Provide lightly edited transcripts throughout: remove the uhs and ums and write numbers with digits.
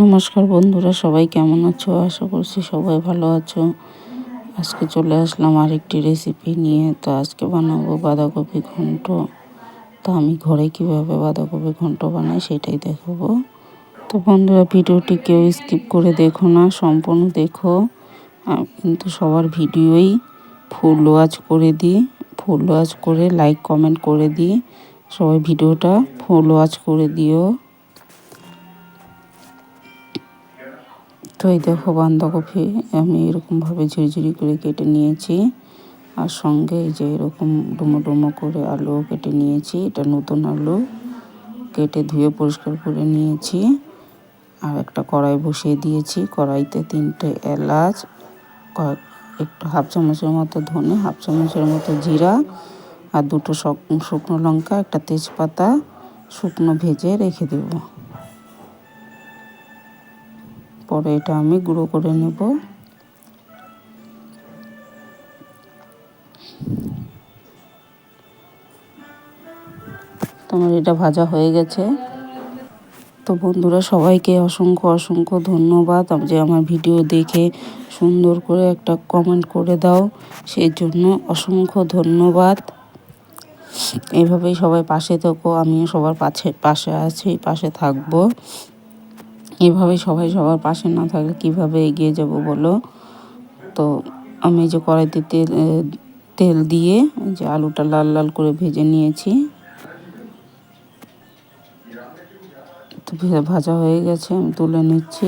নমস্কার বন্ধুরা, সবাই কেমন আছো? আশা করছি সবাই ভালো আছো। আজকে চলে আসলাম আরেকটি রেসিপি নিয়ে। তো আজকে বানাবো বাঁধাকপি ঘন্ট। তো আমি ঘরে কিভাবে বাঁধাকপি ঘন্ট বানাই সেটাই দেখাবো। তো বন্ধুরা, ভিডিওটি কেউ স্কিপ করে দেখো না, সম্পূর্ণ দেখো। কিন্তু সবার ভিডিওই ফুল ওয়াচ করে দিই, ফুল ওয়াচ করে লাইক কমেন্ট করে দিই। সবাই ভিডিওটা ফুল ওয়াচ করে দিও। তো এই দেখো, বাঁধাকপি আমি এরকমভাবে ঝিরিঝিরি করে কেটে নিয়েছি। আর সঙ্গে এই যে এরকম ডুমো ডুমো করে আলু কেটে নিয়েছি। এটা নতুন আলু, কেটে ধুয়ে পরিষ্কার করে নিয়েছি। আর একটা কড়াই বসিয়ে দিয়েছি। কড়াইতে 3টে এলাচ, একটু হাফ চামচের মতো ধনে, হাফ চামচের মতো জিরা, আর 2টো শুকনো লঙ্কা, একটা তেজপাতা শুকনো ভেজে রেখে দেবো। পরে এটা আমি গুঁড়ো করে নেব। তোমার এটা ভাজা হয়ে গেছে। তো বন্ধুরা, সবাইকে অসংখ্য অসংখ্য ধন্যবাদ যে আমার ভিডিও দেখে সুন্দর করে একটা কমেন্ট করে দাও, সেই জন্য অসংখ্য ধন্যবাদ। এভাবেই সবাই পাশে থেকো, আমিও সবার পাশে আছি, পাশে থাকবো। এভাবেই সবাই সবার পাশে না থাকলে কিভাবে এগিয়ে যাব বলো। তো আমি যে কড়াইতে তেল দিয়ে যে আলুটা লাল লাল করে ভেজে নিয়েছি। তো ভাজা হয়ে গেছে, আমি তুলে নিচ্ছি।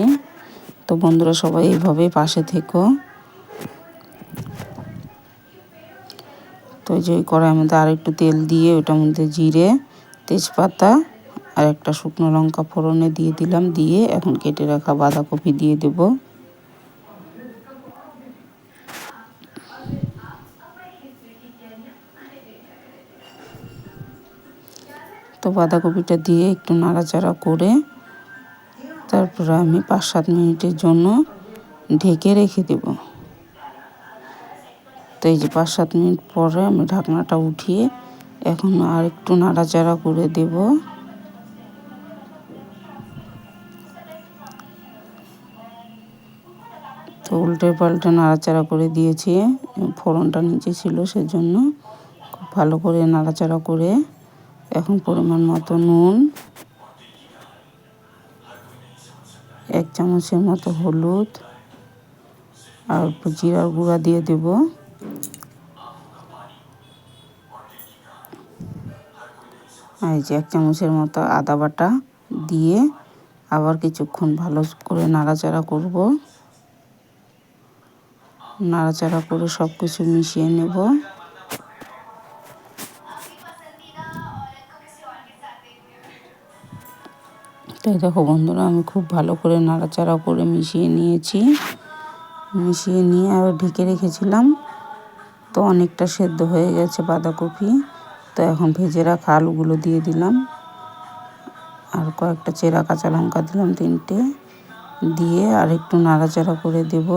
তো বন্ধুরা, সবাই এইভাবে পাশে থেকো। তো যে কড়াইয়ের মধ্যে আর একটু তেল দিয়ে ওটার মধ্যে জিরে, তেজপাতা আর একটা শুকনো লঙ্কা ফোড়নে দিয়ে দিলাম। দিয়ে এখন কেটে রাখা বাঁধাকপি দিয়ে দেব। তো বাঁধাকপিটা দিয়ে একটু নাড়াচাড়া করে তারপরে আমি 5-7 মিনিটের জন্য ঢেকে রেখে দেব। তো এই যে 5-7 মিনিট পরে আমি ঢাকনাটা উঠিয়ে এখন আর একটু নাড়াচাড়া করে দেব। তো উল্টে পাল্টে নাড়াচাড়া করে দিয়েছি। ফোড়নটা নিচে ছিল, সেজন্য খুব ভালো করে নাড়াচাড়া করে এখন পরিমাণ মতো নুন, 1 চামচের মতো হলুদ আর জিরার গুঁড়া দিয়ে দেব। আর এই যে 1 চামচের মতো আদা বাটা দিয়ে আবার কিছুক্ষণ ভালো করে নাড়াচাড়া করব। নাড়াচাড়া করে সব কিছু মিশিয়ে নেব। তাই দেখো বন্ধুরা, আমি খুব ভালো করে নাড়াচাড়া করে মিশিয়ে নিয়েছি। মিশিয়ে নিয়ে আবার ঢেকে রেখেছিলাম। তো অনেকটা সেদ্ধ হয়ে গেছে বাঁধাকপি। তো এখন ভেজে রাখা আলুগুলো দিয়ে দিলাম। আর কয়েকটা চেরা কাঁচা লঙ্কা দিলাম, 3টে দিয়ে আর একটু নাড়াচাড়া করে দেব।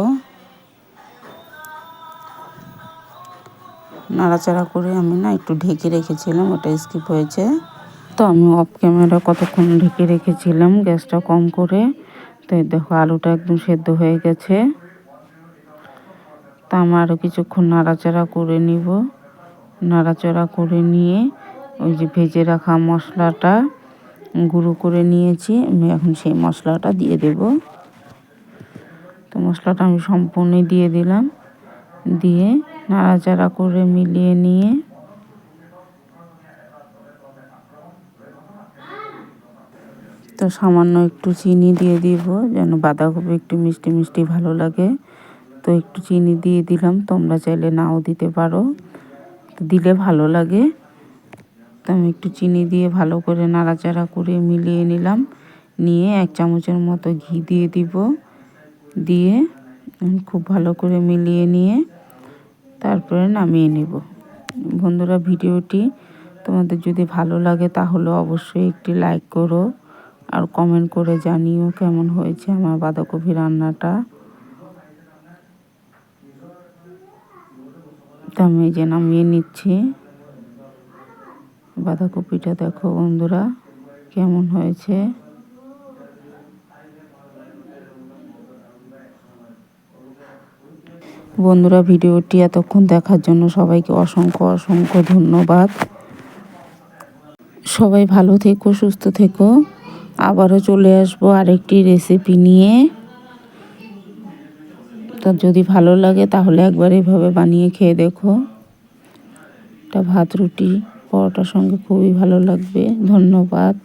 নাড়াচাড়া করে আমি একটু ঢেকে রেখেছিলাম, ওটা স্কিপ হয়েছে। তো আমি অফ ক্যামেরা কতক্ষণ ঢেকে রেখেছিলাম গ্যাসটা কম করে। তো দেখো, আলুটা একদম সেদ্ধ হয়ে গেছে। তা আমি আরও কিছুক্ষণ নাড়াচাড়া করে নিব। নাড়াচাড়া করে নিয়ে ওই যে ভেজে রাখা মশলাটা গুঁড়ো করে নিয়েছি, আমি এখন সেই মশলাটা দিয়ে দেব। তো মশলাটা আমি সম্পূর্ণ দিয়ে দিলাম। দিয়ে নাড়াচাড়া করে মিলিয়ে নিয়ে তো সামান্য একটু চিনি দিয়ে দিব, যেন বাঁধাকপি একটু মিষ্টি মিষ্টি ভালো লাগে। তো একটু চিনি দিয়ে দিলাম, তোমরা চাইলে নাও দিতে পারো, তো দিলে ভালো লাগে। তো আমি একটু চিনি দিয়ে ভালো করে নাড়াচাড়া করে মিলিয়ে নিলাম। নিয়ে 1 চামচের মতো ঘি দিয়ে দিব। দিয়ে খুব ভালো করে মিলিয়ে নিয়ে তারপরে নামিয়ে নেব। বন্ধুরা, ভিডিওটি তোমাদের যদি ভালো লাগে তাহলে অবশ্যই একটি লাইক করো আর কমেন্ট করে জানিও কেমন হয়েছে আমার বাঁধাকপি রান্নাটা। তো আমি এই যে নামিয়ে নিচ্ছি। বাঁধাকপিটা দেখো বন্ধুরা কেমন হয়েছে। বন্ধুরা, ভিডিওটি এতক্ষণ দেখার জন্য সবাইকে অসংখ্য অসংখ্য ধন্যবাদ। সবাই ভালো থেকো, সুস্থ থেকো। আবারও চলে আসবো আরেকটি রেসিপি নিয়ে। তো যদি ভালো লাগে তাহলে একবার এভাবে বানিয়ে খেয়ে দেখো। এটা ভাত, রুটি, পরোটার সঙ্গে খুবই ভালো লাগবে। ধন্যবাদ।